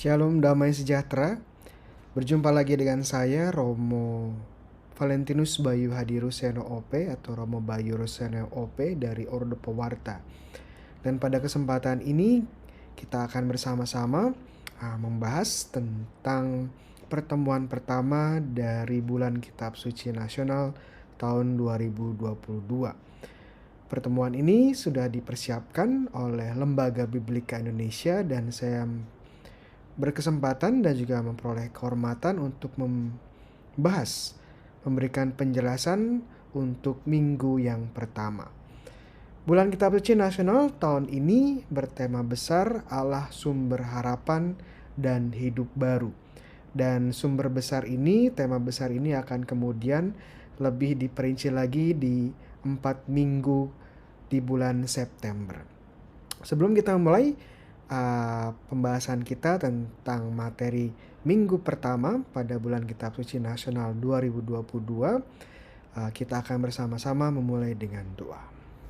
Shalom damai sejahtera. Berjumpa lagi dengan saya Romo Valentinus Bayu Hadiruseno OP atau Romo Bayu Ruseno OP dari Ordo Pewarta. Dan pada kesempatan ini kita akan bersama-sama membahas tentang pertemuan pertama dari bulan Kitab Suci Nasional tahun 2022. Pertemuan ini sudah dipersiapkan oleh Lembaga Biblika Indonesia dan saya berkesempatan dan juga memperoleh kehormatan untuk memberikan penjelasan untuk minggu yang pertama. Bulan Kitab Suci Nasional tahun ini bertema besar Allah Sumber Harapan dan Hidup Baru. Dan tema besar ini akan kemudian lebih diperinci lagi di 4 minggu di bulan September. Sebelum kita mulai pembahasan kita tentang materi minggu pertama pada bulan Kitab Suci Nasional 2022, kita akan bersama-sama memulai dengan doa.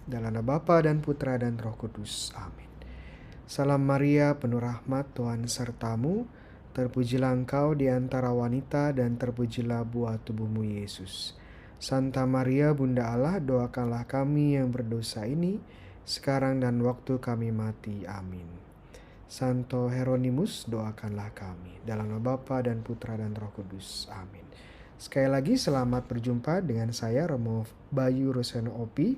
Dalam nama Bapa dan Putra dan Roh Kudus. Amin. Salam Maria, penuh rahmat, Tuhan sertamu. Terpujilah engkau di antara wanita dan terpujilah buah tubuhmu Yesus. Santa Maria, Bunda Allah, doakanlah kami yang berdosa ini, sekarang dan waktu kami mati. Amin. Santo Hieronymus, doakanlah kami. Dalam nama Bapa dan Putra dan Roh Kudus. Amin. Sekali lagi selamat berjumpa dengan saya Romo Bayu Ruseno Opi.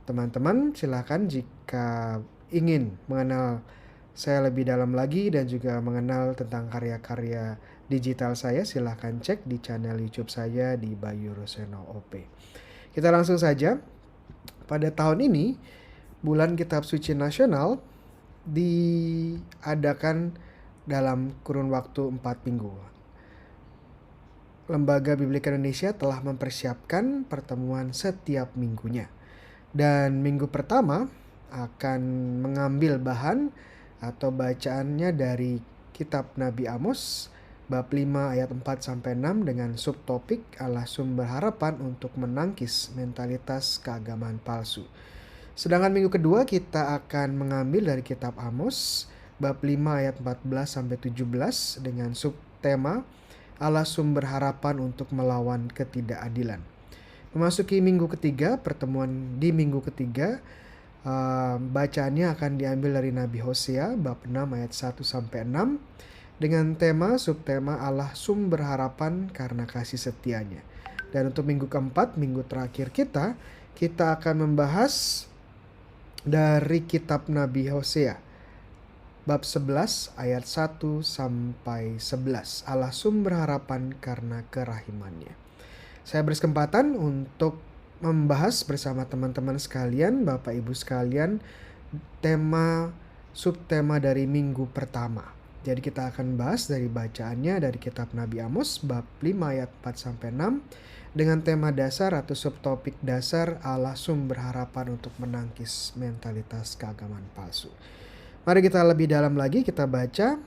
Teman-teman silakan jika ingin mengenal saya lebih dalam lagi dan juga mengenal tentang karya-karya digital saya, silahkan cek di channel YouTube saya di Bayu Ruseno OP. Kita langsung saja. Pada tahun ini bulan Kitab Suci Nasional diadakan dalam kurun waktu 4 minggu. Lembaga Biblika Indonesia telah mempersiapkan pertemuan setiap minggunya. Dan minggu pertama akan mengambil bahan atau bacaannya dari kitab Nabi Amos bab 5 ayat 4-6 dengan subtopik Allah Sumber Harapan untuk menangkis mentalitas keagamaan palsu. Sedangkan minggu kedua kita akan mengambil dari kitab Amos bab 5 ayat 14-17 dengan subtema Allah Sumber Harapan untuk melawan ketidakadilan. Memasuki minggu ketiga, pertemuan di minggu ketiga, bacaannya akan diambil dari Nabi Hosea bab 6 ayat 1-6 dengan subtema Allah Sumber Harapan karena kasih setianya. Dan untuk minggu keempat, minggu terakhir kita akan membahas dari kitab Nabi Hosea bab 11 ayat 1-11, Allah Sumber Harapan karena kerahimannya. Saya berkesempatan untuk membahas bersama teman-teman sekalian, Bapak Ibu sekalian, subtema dari minggu pertama. Jadi kita akan bahas dari bacaannya dari kitab Nabi Amos bab 5 ayat 4-6 dengan tema dasar atau subtopik dasar Allah Sumber Harapan untuk menangkis mentalitas keagamaan palsu. Mari kita lebih dalam lagi, kita baca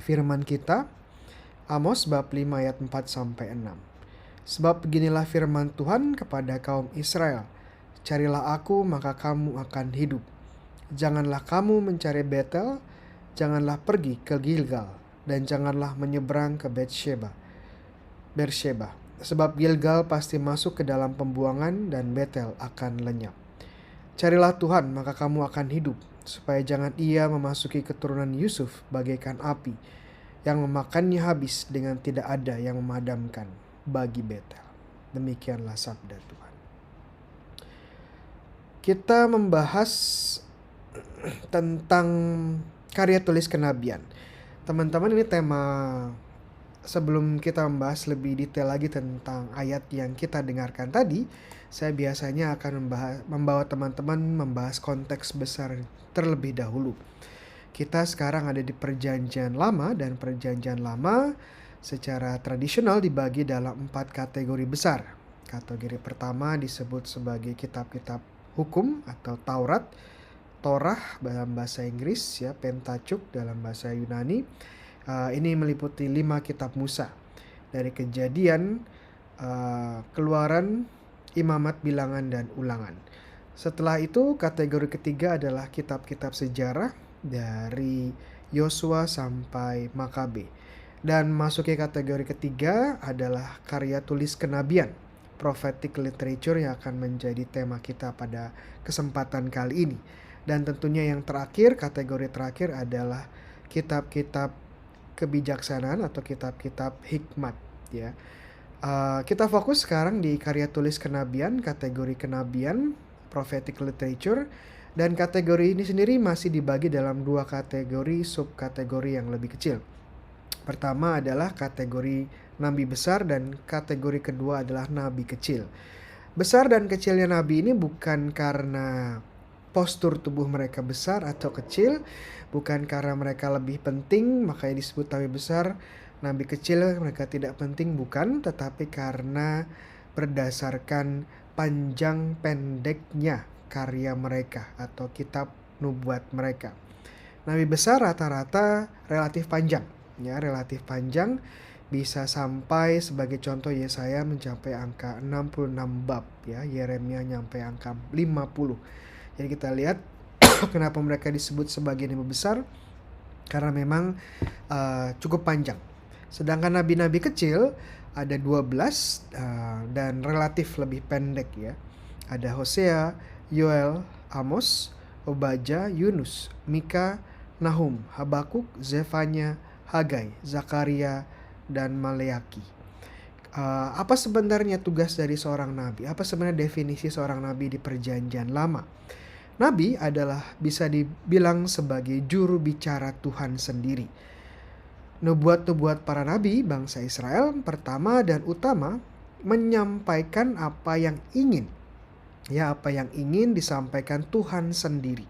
firman kita Amos bab 5 ayat 4-6. Sebab beginilah firman Tuhan kepada kaum Israel, carilah aku maka kamu akan hidup. Janganlah kamu mencari Betel, janganlah pergi ke Gilgal, dan janganlah menyeberang ke Beersheba. Sebab Gilgal pasti masuk ke dalam pembuangan dan Betel akan lenyap. Carilah Tuhan maka kamu akan hidup, supaya jangan ia memasuki keturunan Yusuf bagaikan api, yang memakannya habis dengan tidak ada yang memadamkan bagi Betel. Demikianlah sabda Tuhan. Kita membahas tentang karya tulis kenabian. Teman-teman, ini tema sebelum kita membahas lebih detail lagi tentang ayat yang kita dengarkan tadi, saya biasanya akan membawa teman-teman membahas konteks besar terlebih dahulu. Kita sekarang ada di Perjanjian Lama, dan Perjanjian Lama secara tradisional dibagi dalam 4 kategori besar. Kategori pertama disebut sebagai kitab-kitab hukum atau Taurat, Torah dalam bahasa Inggris, Pentateuch dalam bahasa Yunani. Ini meliputi 5 kitab Musa dari Kejadian, Keluaran, Imamat, Bilangan, dan Ulangan. Setelah itu kategori ketiga adalah kitab-kitab sejarah dari Yosua sampai Makabe. Dan masuki kategori ketiga adalah karya tulis kenabian, prophetic literature, yang akan menjadi tema kita pada kesempatan kali ini. Dan tentunya yang terakhir, kategori terakhir adalah kitab-kitab kebijaksanaan atau kitab-kitab hikmat, ya. Kita fokus sekarang di karya tulis kenabian, kategori kenabian, prophetic literature, dan kategori ini sendiri masih dibagi dalam dua kategori subkategori yang lebih kecil. Pertama adalah kategori nabi besar dan kategori kedua adalah nabi kecil. Besar dan kecilnya nabi ini bukan karena postur tubuh mereka besar atau kecil, bukan karena mereka lebih penting makanya disebut nabi besar, nabi kecil mereka tidak penting, bukan, tetapi karena berdasarkan panjang pendeknya karya mereka atau kitab nubuat mereka. Nabi besar rata-rata relatif panjang, ya, relatif panjang, bisa sampai sebagai contoh Yesaya mencapai angka 66 bab, ya, Yeremia nyampe angka 50. Jadi kita lihat kenapa mereka disebut sebagai nabi besar, karena memang cukup panjang. Sedangkan nabi-nabi kecil ada 12 dan relatif lebih pendek, ya. Ada Hosea, Yoel, Amos, Obadja, Yunus, Mika, Nahum, Habakuk, Zefanya, Hagai, Zakaria, dan Maleaki. Apa sebenarnya tugas dari seorang nabi? Apa sebenarnya definisi seorang nabi di Perjanjian Lama? Nabi adalah bisa dibilang sebagai juru bicara Tuhan sendiri. Nubuat-nubuat para nabi bangsa Israel pertama dan utama menyampaikan apa yang ingin disampaikan Tuhan sendiri.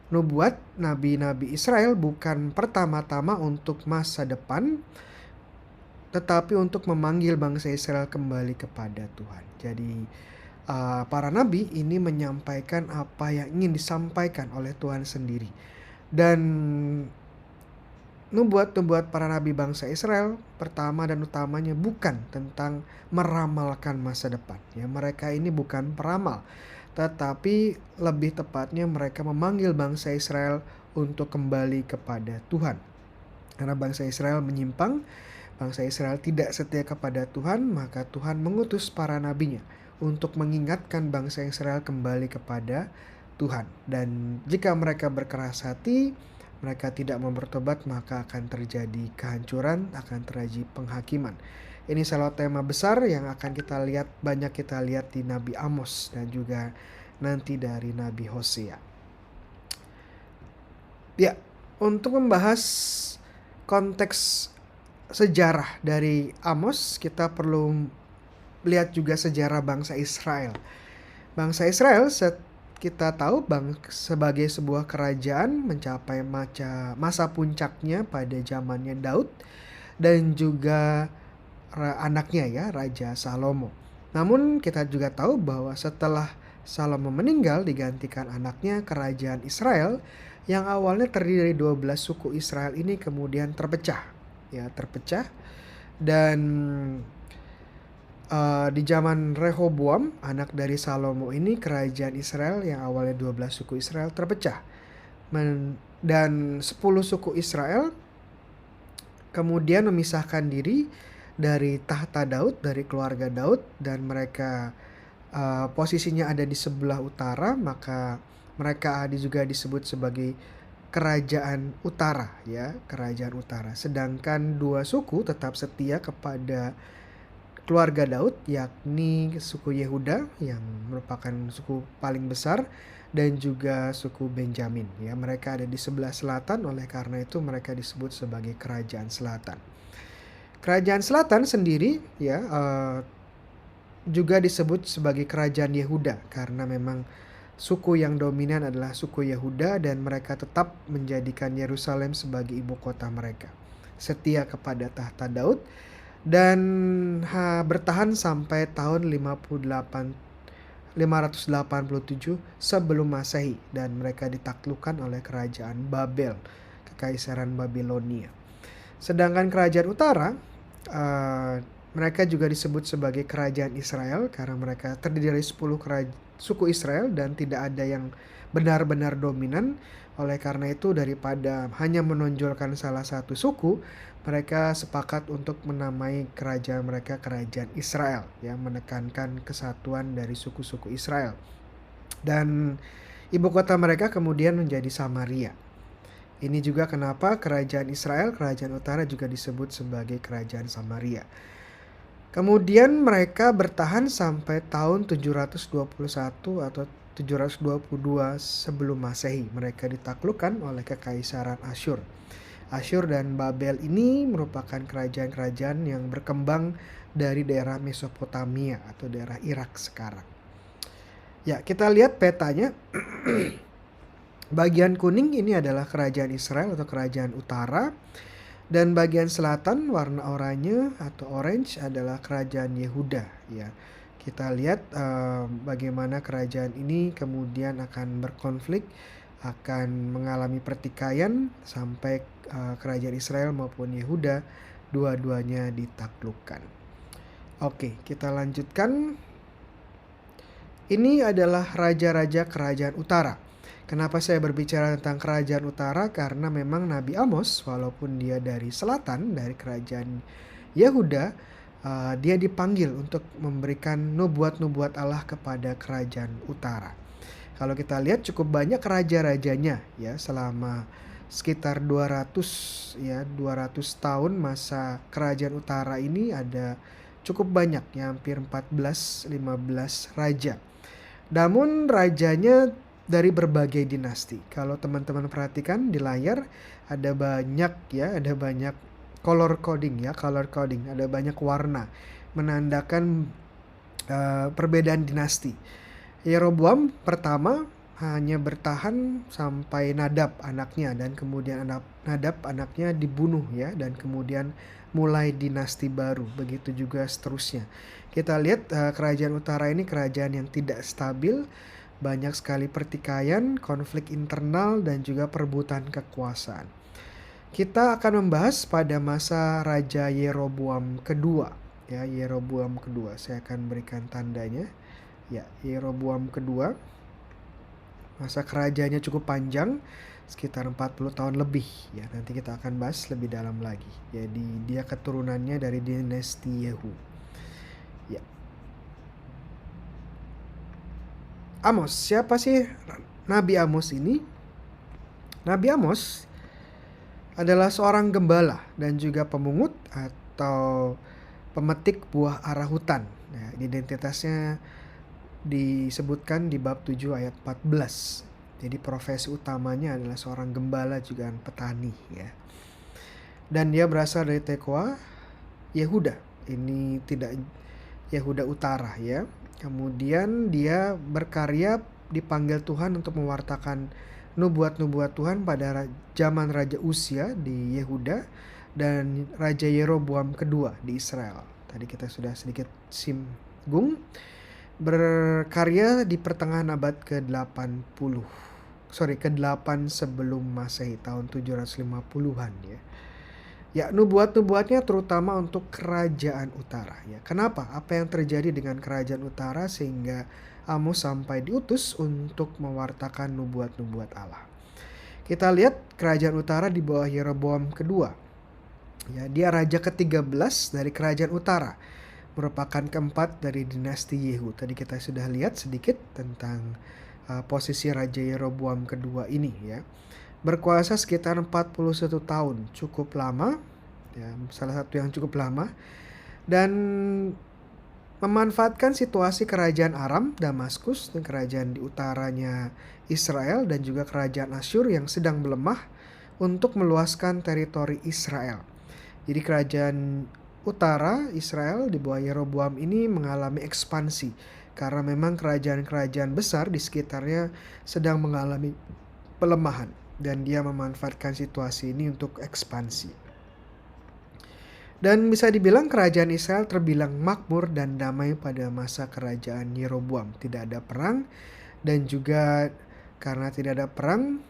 Nubuat nabi-nabi Israel bukan pertama-tama untuk masa depan, tetapi untuk memanggil bangsa Israel kembali kepada Tuhan. Jadi para nabi ini menyampaikan apa yang ingin disampaikan oleh Tuhan sendiri. Dan nubuat-nubuat para nabi bangsa Israel pertama dan utamanya bukan tentang meramalkan masa depan, ya. Mereka ini bukan peramal, tetapi lebih tepatnya mereka memanggil bangsa Israel untuk kembali kepada Tuhan. Karena bangsa Israel menyimpang, bangsa Israel tidak setia kepada Tuhan, maka Tuhan mengutus para nabinya untuk mengingatkan bangsa Israel kembali kepada Tuhan. Dan jika mereka berkeras hati, mereka tidak mau bertobat, maka akan terjadi kehancuran, akan terjadi penghakiman. Ini salah tema besar yang akan banyak kita lihat di Nabi Amos dan juga nanti dari Nabi Hosea. Ya, untuk membahas konteks sejarah dari Amos, kita perlu lihat juga sejarah bangsa Israel. Bangsa Israel kita tahu sebagai sebuah kerajaan mencapai masa puncaknya pada zamannya Daud dan juga anaknya, ya, Raja Salomo. Namun kita juga tahu bahwa setelah Salomo meninggal digantikan anaknya, kerajaan Israel yang awalnya terdiri dari 12 suku Israel ini kemudian terpecah dan di zaman Rehoboam, anak dari Salomo ini, kerajaan Israel yang awalnya 12 suku Israel terpecah. Dan 10 suku Israel kemudian memisahkan diri dari tahta Daud, dari keluarga Daud, dan mereka posisinya ada di sebelah utara, maka mereka juga disebut sebagai kerajaan utara, ya, kerajaan utara. Sedangkan 2 suku tetap setia kepada keluarga Daud, yakni suku Yehuda yang merupakan suku paling besar dan juga suku Benjamin, ya. Mereka ada di sebelah selatan, oleh karena itu mereka disebut sebagai kerajaan selatan. Kerajaan selatan sendiri, ya, juga disebut sebagai kerajaan Yehuda karena memang suku yang dominan adalah suku Yehuda dan mereka tetap menjadikan Yerusalem sebagai ibu kota mereka. Setia kepada tahta Daud dan bertahan sampai tahun 587 sebelum Masehi, dan mereka ditaklukkan oleh kerajaan Babel, kekaisaran Babilonia. Sedangkan kerajaan utara Mereka juga disebut sebagai kerajaan Israel karena mereka terdiri dari 10 suku Israel dan tidak ada yang benar-benar dominan. Oleh karena itu, daripada hanya menonjolkan salah satu suku, mereka sepakat untuk menamai kerajaan mereka kerajaan Israel, ya, menekankan kesatuan dari suku-suku Israel. Dan ibu kota mereka kemudian menjadi Samaria. Ini juga kenapa kerajaan Israel, kerajaan utara juga disebut sebagai kerajaan Samaria. Kemudian mereka bertahan sampai tahun 721 atau 722 sebelum Masehi. Mereka ditaklukkan oleh kekaisaran Asyur. Asyur dan Babel ini merupakan kerajaan-kerajaan yang berkembang dari daerah Mesopotamia atau daerah Irak sekarang. Ya, kita lihat petanya. Bagian kuning ini adalah kerajaan Israel atau kerajaan utara. Dan bagian selatan warna oranye atau orange adalah kerajaan Yehuda, ya. Kita lihat bagaimana kerajaan ini kemudian akan berkonflik, akan mengalami pertikaian sampai kerajaan Israel maupun Yehuda dua-duanya ditaklukkan. Oke, kita lanjutkan. Ini adalah raja-raja kerajaan utara. Kenapa saya berbicara tentang kerajaan utara? Karena memang Nabi Amos, walaupun dia dari selatan, dari kerajaan Yehuda, dia dipanggil untuk memberikan nubuat-nubuat Allah kepada kerajaan utara. Kalau kita lihat cukup banyak raja-rajanya, ya, selama sekitar 200 tahun masa kerajaan utara ini ada cukup banyak, ya, hampir 14-15 raja. Namun rajanya dari berbagai dinasti. Kalau teman-teman perhatikan di layar ada banyak color coding, ada banyak warna menandakan perbedaan dinasti. Yeroboam pertama hanya bertahan sampai Nadab anaknya, dan kemudian Nadab anaknya dibunuh, ya, dan kemudian mulai dinasti baru, begitu juga seterusnya. Kita lihat kerajaan utara ini kerajaan yang tidak stabil. Banyak sekali pertikaian, konflik internal, dan juga perebutan kekuasaan. Kita akan membahas pada masa Raja Yeroboam kedua. Ya, Yeroboam kedua. Saya akan berikan tandanya. Ya, Yeroboam kedua. Masa kerajaannya cukup panjang, sekitar 40 tahun lebih. Ya, nanti kita akan bahas lebih dalam lagi. Jadi dia keturunannya dari dinasti Yehu. Ya. Amos, siapa sih Nabi Amos ini? Nabi Amos adalah seorang gembala dan juga pemungut atau pemetik buah ara hutan. Nah, identitasnya disebutkan di bab 7 ayat 14. Jadi profesi utamanya adalah seorang gembala juga petani, ya. Dan dia berasal dari Tekoa, Yehuda. Ini tidak Yehuda utara, ya. Kemudian dia berkarya, dipanggil Tuhan untuk mewartakan nubuat-nubuat Tuhan pada zaman Raja Uzia di Yehuda dan Raja Yeroboam kedua di Israel. Tadi kita sudah sedikit singgung. Berkarya di pertengahan abad ke-8 sebelum Masehi, tahun 750-an, ya. Ya, nubuat-nubuatnya terutama untuk kerajaan utara, ya. Kenapa? Apa yang terjadi dengan kerajaan utara sehingga Amos sampai diutus untuk mewartakan nubuat-nubuat Allah? Kita lihat kerajaan utara di bawah Yeroboam kedua. Ya, dia raja ke-13 dari kerajaan utara, merupakan keempat dari dinasti Yehu. Tadi kita sudah lihat sedikit tentang posisi Raja Yeroboam kedua ini, ya. Berkuasa sekitar 41 tahun, cukup lama, ya, salah satu yang cukup lama, dan memanfaatkan situasi kerajaan Aram, Damaskus, dan kerajaan di utaranya Israel dan juga kerajaan Asyur yang sedang melemah untuk meluaskan teritori Israel. Jadi kerajaan utara Israel di bawah Yeroboam ini mengalami ekspansi karena memang kerajaan-kerajaan besar di sekitarnya sedang mengalami pelemahan. Dan dia memanfaatkan situasi ini untuk ekspansi. Dan bisa dibilang kerajaan Israel terbilang makmur dan damai pada masa kerajaan Yeroboam. Tidak ada perang, dan juga karena tidak ada perang,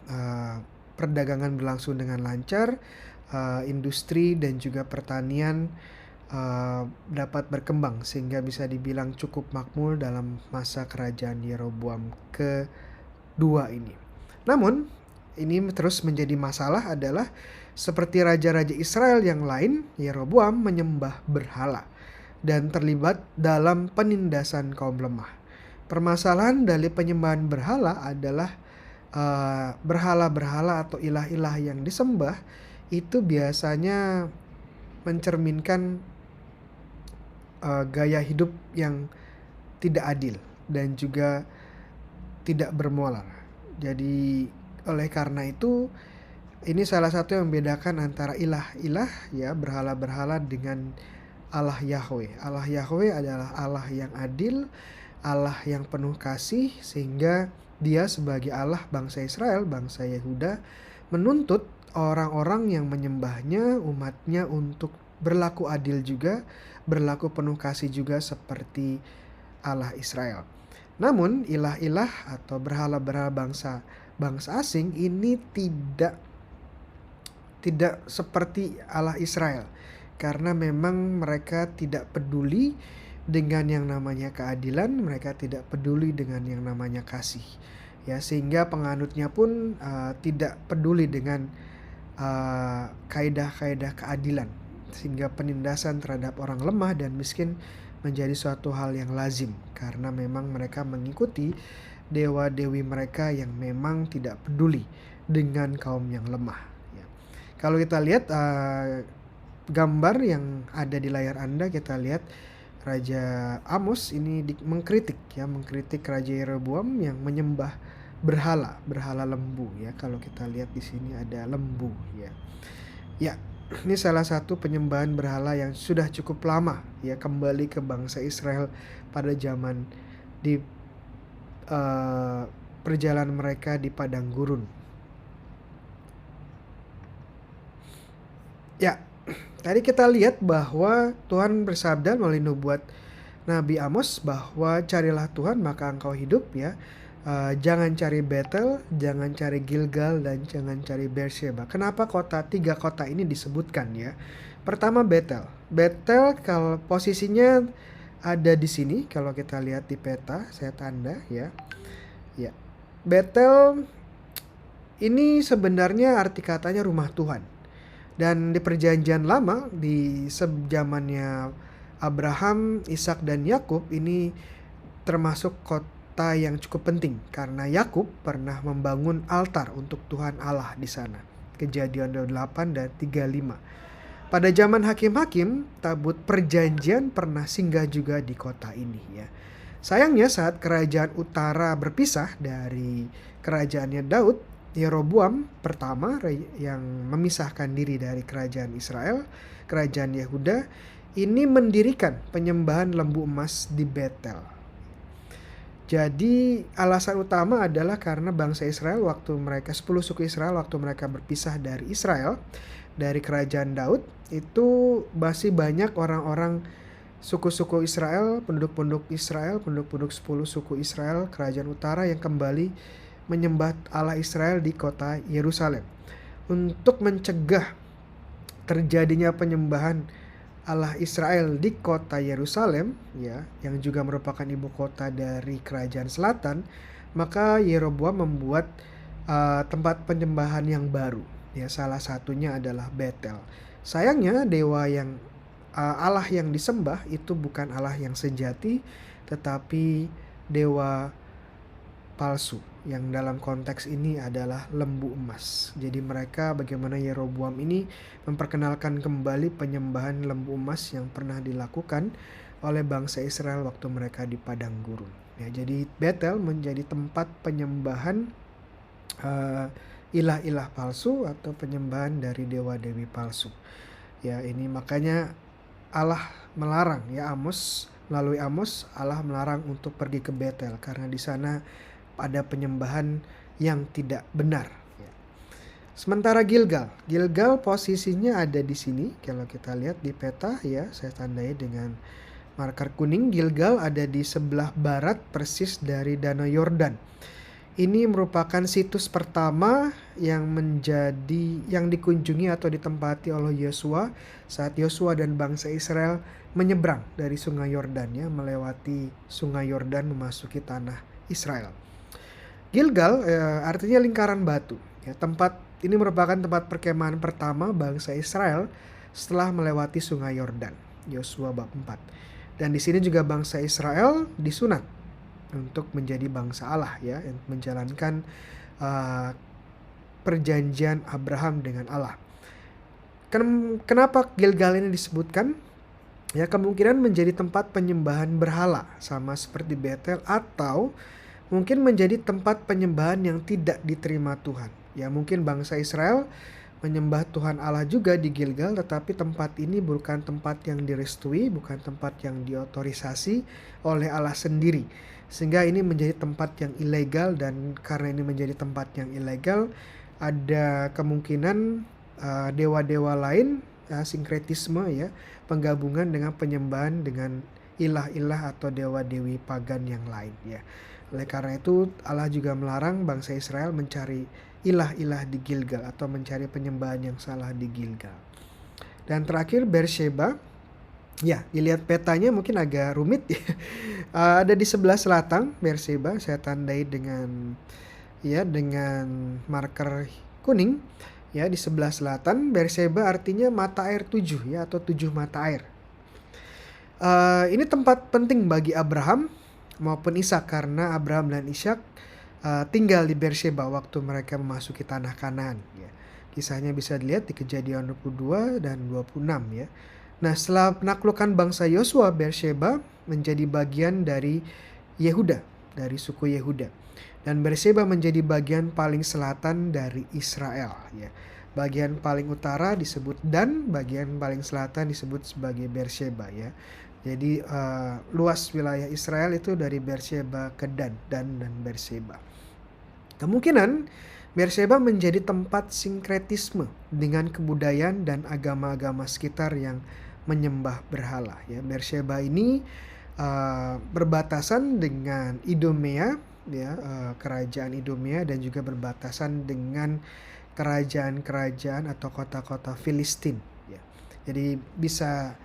perdagangan berlangsung dengan lancar, industri dan juga pertanian dapat berkembang sehingga bisa dibilang cukup makmur dalam masa kerajaan Yeroboam kedua ini. Namun, ini terus menjadi masalah adalah seperti raja-raja Israel yang lain, Yeroboam menyembah berhala dan terlibat dalam penindasan kaum lemah. Permasalahan dari penyembahan berhala adalah berhala-berhala atau ilah-ilah yang disembah itu biasanya mencerminkan gaya hidup yang tidak adil dan juga tidak bermoral. Jadi oleh karena itu ini salah satu yang membedakan antara ilah-ilah ya berhala-berhala dengan Allah Yahweh. Allah Yahweh adalah Allah yang adil, Allah yang penuh kasih, sehingga Dia sebagai Allah bangsa Israel, bangsa Yehuda, menuntut orang-orang yang menyembahnya, umatnya untuk berlaku adil juga, berlaku penuh kasih juga seperti Allah Israel. Namun ilah-ilah atau berhala-berhala bangsa asing ini tidak seperti Allah Israel, karena memang mereka tidak peduli dengan yang namanya keadilan, mereka tidak peduli dengan yang namanya kasih. Ya, sehingga penganutnya pun tidak peduli dengan kaidah-kaidah keadilan, sehingga penindasan terhadap orang lemah dan miskin menjadi suatu hal yang lazim, karena memang mereka mengikuti dewa-dewi mereka yang memang tidak peduli dengan kaum yang lemah. Ya. Kalau kita lihat gambar yang ada di layar Anda, kita lihat Raja Amos ini mengkritik Raja Yeroboam yang menyembah berhala lembu ya. Kalau kita lihat di sini ada lembu ya. Ya, ini salah satu penyembahan berhala yang sudah cukup lama ya, kembali ke bangsa Israel pada zaman di perjalanan mereka di padang gurun. Ya, tadi kita lihat bahwa Tuhan bersabda melalui nubuat Nabi Amos bahwa carilah Tuhan maka engkau hidup ya. Jangan cari Betel, jangan cari Gilgal, dan jangan cari Beersheba. Kenapa tiga kota ini disebutkan ya? Pertama Betel. Betel kalau posisinya ada di sini, kalau kita lihat di peta saya tanda ya. Ya. Betel ini sebenarnya arti katanya rumah Tuhan. Dan di perjanjian lama di zamannya Abraham, Ishak dan Yakub ini termasuk kota yang cukup penting karena Yakub pernah membangun altar untuk Tuhan Allah di sana. Kejadian 28 dan 35. Pada zaman hakim-hakim, tabut perjanjian pernah singgah juga di kota ini ya. Sayangnya saat kerajaan utara berpisah dari kerajaannya Daud, Yeroboam pertama yang memisahkan diri dari kerajaan Israel, kerajaan Yehuda, ini mendirikan penyembahan lembu emas di Betel. Jadi alasan utama adalah karena bangsa Israel 10 suku Israel waktu mereka berpisah dari Israel, dari kerajaan Daud, itu masih banyak orang-orang suku-suku Israel, penduduk-penduduk 10 suku Israel, kerajaan utara yang kembali menyembah Allah Israel di kota Yerusalem. Untuk mencegah terjadinya penyembahan Allah Israel di kota Yerusalem ya, yang juga merupakan ibu kota dari kerajaan selatan, maka Yeroboam membuat tempat penyembahan yang baru ya, salah satunya adalah Betel. Sayangnya Allah yang disembah itu bukan Allah yang sejati, tetapi dewa palsu, yang dalam konteks ini adalah lembu emas. Jadi bagaimana Yeroboam ini memperkenalkan kembali penyembahan lembu emas yang pernah dilakukan oleh bangsa Israel waktu mereka di padang gurun. Ya, jadi Betel menjadi tempat penyembahan ilah-ilah palsu atau penyembahan dari dewa-dewi palsu. Ya, ini makanya Allah melarang ya, melalui Amos Allah melarang untuk pergi ke Betel karena di sana ada penyembahan yang tidak benar. Sementara Gilgal posisinya ada di sini. Kalau kita lihat di peta ya, saya tandai dengan marker kuning. Gilgal ada di sebelah barat persis dari Danau Yordan. Ini merupakan situs pertama yang dikunjungi atau ditempati oleh Yosua saat Yosua dan bangsa Israel menyeberang dari Sungai Yordan, ya, melewati Sungai Yordan memasuki tanah Israel. Gilgal artinya lingkaran batu. Ya, tempat ini merupakan tempat perkemahan pertama bangsa Israel setelah melewati Sungai Yordan. Yosua bab 4. Dan di sini juga bangsa Israel disunat untuk menjadi bangsa Allah, ya, menjalankan perjanjian Abraham dengan Allah. Kenapa Gilgal ini disebutkan? Ya, kemungkinan menjadi tempat penyembahan berhala sama seperti Betel, atau mungkin menjadi tempat penyembahan yang tidak diterima Tuhan. Ya, mungkin bangsa Israel menyembah Tuhan Allah juga di Gilgal, tetapi tempat ini bukan tempat yang direstui, bukan tempat yang diotorisasi oleh Allah sendiri. Sehingga ini menjadi tempat yang ilegal, dan karena ini menjadi tempat yang ilegal, ada kemungkinan dewa-dewa lain, sinkretisme, ya, penggabungan dengan penyembahan dengan ilah-ilah atau dewa-dewi pagan yang lain, ya. Oleh karena itu Allah juga melarang bangsa Israel mencari ilah-ilah di Gilgal atau mencari penyembahan yang salah di Gilgal. Dan terakhir Beersheba, ya, dilihat petanya mungkin agak rumit, ya. Ada di sebelah selatan Beersheba, saya tandai dengan marker kuning, ya, di sebelah selatan. Beersheba artinya mata air 7, ya, atau 7 mata air. Ini tempat penting bagi Abraham maupun Ishak, karena Abraham dan Ishak tinggal di Beersheba waktu mereka memasuki tanah Kanaan, ya. Kisahnya bisa dilihat di Kejadian 22 dan 26, ya. Nah, setelah penaklukan bangsa Yosua, Beersheba menjadi bagian dari Yehuda, dari suku Yehuda. Dan Beersheba menjadi bagian paling selatan dari Israel, ya. Bagian paling utara disebut Dan, bagian paling selatan disebut sebagai Beersheba, ya. Jadi luas wilayah Israel itu dari Beersheba ke Dan dan Beersheba. Kemungkinan Beersheba menjadi tempat sinkretisme dengan kebudayaan dan agama-agama sekitar yang menyembah berhala, ya. Beersheba ini berbatasan dengan Idumea, ya, kerajaan Idumea, dan juga berbatasan dengan kerajaan-kerajaan atau kota-kota Filistin, ya. Jadi bisa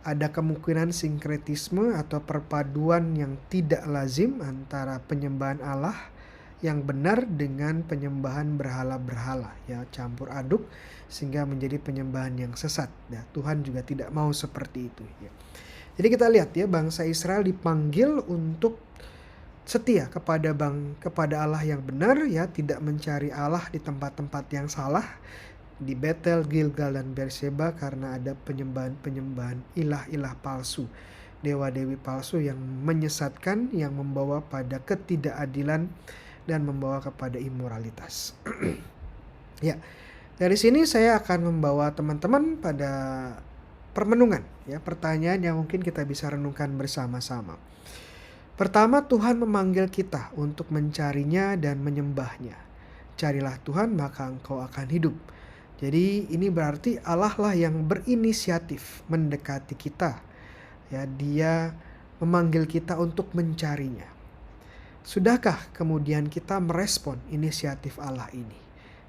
ada kemungkinan sinkretisme atau perpaduan yang tidak lazim antara penyembahan Allah yang benar dengan penyembahan berhala-berhala, ya, campur aduk sehingga menjadi penyembahan yang sesat. Nah, Tuhan juga tidak mau seperti itu, ya. Jadi kita lihat, ya, bangsa Israel dipanggil untuk setia kepada Allah yang benar, ya, tidak mencari Allah di tempat-tempat yang salah, di Betel, Gilgal, dan Beersheba, karena ada penyembahan ilah-ilah palsu, dewa-dewi palsu yang menyesatkan, yang membawa pada ketidakadilan dan membawa kepada imoralitas. Ya, dari sini saya akan membawa teman-teman pada permenungan, ya, pertanyaan yang mungkin kita bisa renungkan bersama-sama. Pertama, Tuhan memanggil kita untuk mencarinya dan menyembahnya. Carilah Tuhan, maka engkau akan hidup. Jadi ini berarti Allah lah yang berinisiatif mendekati kita, ya. Dia memanggil kita untuk mencarinya. Sudahkah kemudian kita merespon inisiatif Allah ini?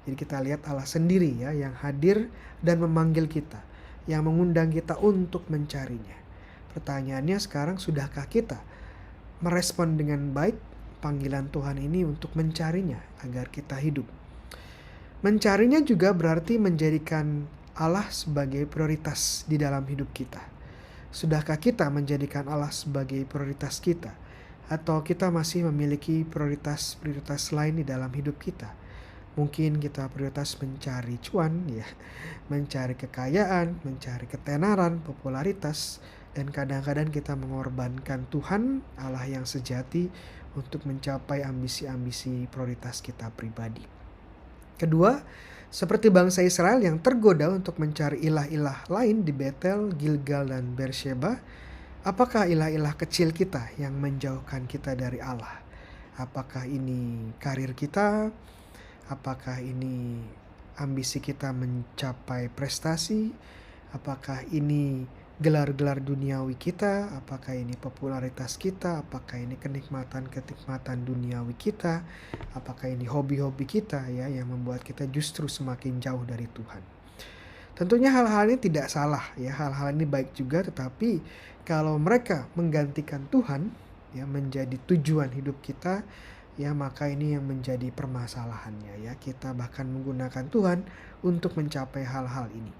Jadi kita lihat Allah sendiri, ya, yang hadir dan memanggil kita, yang mengundang kita untuk mencarinya. Pertanyaannya sekarang, sudahkah kita merespon dengan baik panggilan Tuhan ini untuk mencarinya agar kita hidup? Mencarinya juga berarti menjadikan Allah sebagai prioritas di dalam hidup kita. Sudahkah kita menjadikan Allah sebagai prioritas kita? Atau kita masih memiliki prioritas-prioritas lain di dalam hidup kita? Mungkin kita prioritas mencari cuan, ya, mencari kekayaan, mencari ketenaran, popularitas, dan kadang-kadang kita mengorbankan Tuhan, Allah yang sejati, untuk mencapai ambisi-ambisi prioritas kita pribadi. Kedua, seperti bangsa Israel yang tergoda untuk mencari ilah-ilah lain di Betel, Gilgal, dan Beersheba, apakah ilah-ilah kecil kita yang menjauhkan kita dari Allah? Apakah ini karir kita? Apakah ini ambisi kita mencapai prestasi? Apakah ini gelar-gelar duniawi kita, apakah ini popularitas kita, apakah ini kenikmatan-kenikmatan duniawi kita, apakah ini hobi-hobi kita ya yang membuat kita justru semakin jauh dari Tuhan. Tentunya hal-hal ini tidak salah ya, hal-hal ini baik juga, tetapi kalau mereka menggantikan Tuhan ya menjadi tujuan hidup kita, ya maka ini yang menjadi permasalahannya ya. Kita bahkan menggunakan Tuhan untuk mencapai hal-hal ini.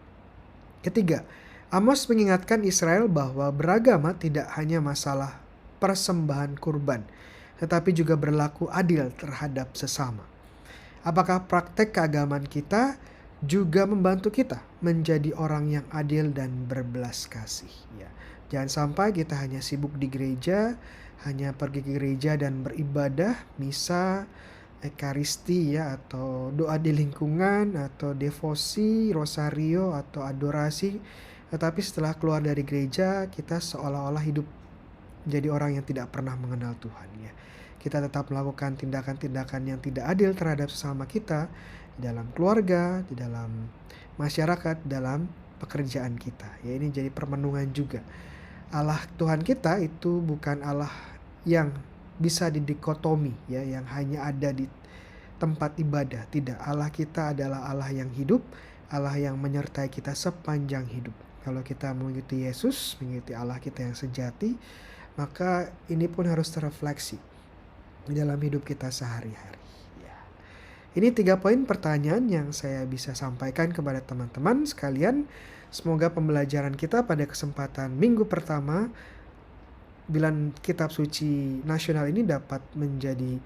Ketiga, Amos mengingatkan Israel bahwa beragama tidak hanya masalah persembahan kurban, tetapi juga berlaku adil terhadap sesama. Apakah praktek keagamaan kita juga membantu kita menjadi orang yang adil dan berbelas kasih? Ya, jangan sampai kita hanya sibuk di gereja, hanya pergi ke gereja dan beribadah, misa, ekaristi ya, atau doa di lingkungan, atau devosi, rosario, atau adorasi. Tetapi setelah keluar dari gereja, kita seolah-olah hidup jadi orang yang tidak pernah mengenal Tuhan ya. Kita tetap melakukan tindakan-tindakan yang tidak adil terhadap sesama kita di dalam keluarga, di dalam masyarakat, dalam pekerjaan kita. Ya, ini jadi permenungan juga. Allah Tuhan kita itu bukan Allah yang bisa didikotomi ya, yang hanya ada di tempat ibadah. Tidak, Allah kita adalah Allah yang hidup, Allah yang menyertai kita sepanjang hidup. Kalau kita mengikuti Yesus, mengikuti Allah kita yang sejati, maka ini pun harus terrefleksi di dalam hidup kita sehari-hari. Ya. Ini 3 poin pertanyaan yang saya bisa sampaikan kepada teman-teman sekalian. Semoga pembelajaran kita pada kesempatan minggu pertama Bilan Kitab Suci Nasional ini dapat menjadi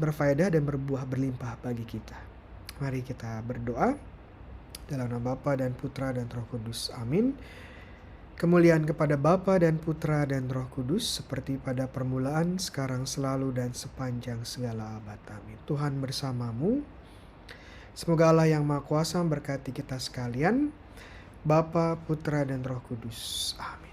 berfaedah dan berbuah berlimpah bagi kita. Mari kita berdoa. Dalam nama Bapa dan Putra dan Roh Kudus. Amin. Kemuliaan kepada Bapa dan Putra dan Roh Kudus, seperti pada permulaan, sekarang, selalu, dan sepanjang segala abad. Amin. Tuhan bersamamu. Semoga Allah yang Maha Kuasa memberkati kita sekalian, Bapa, Putra, dan Roh Kudus. Amin.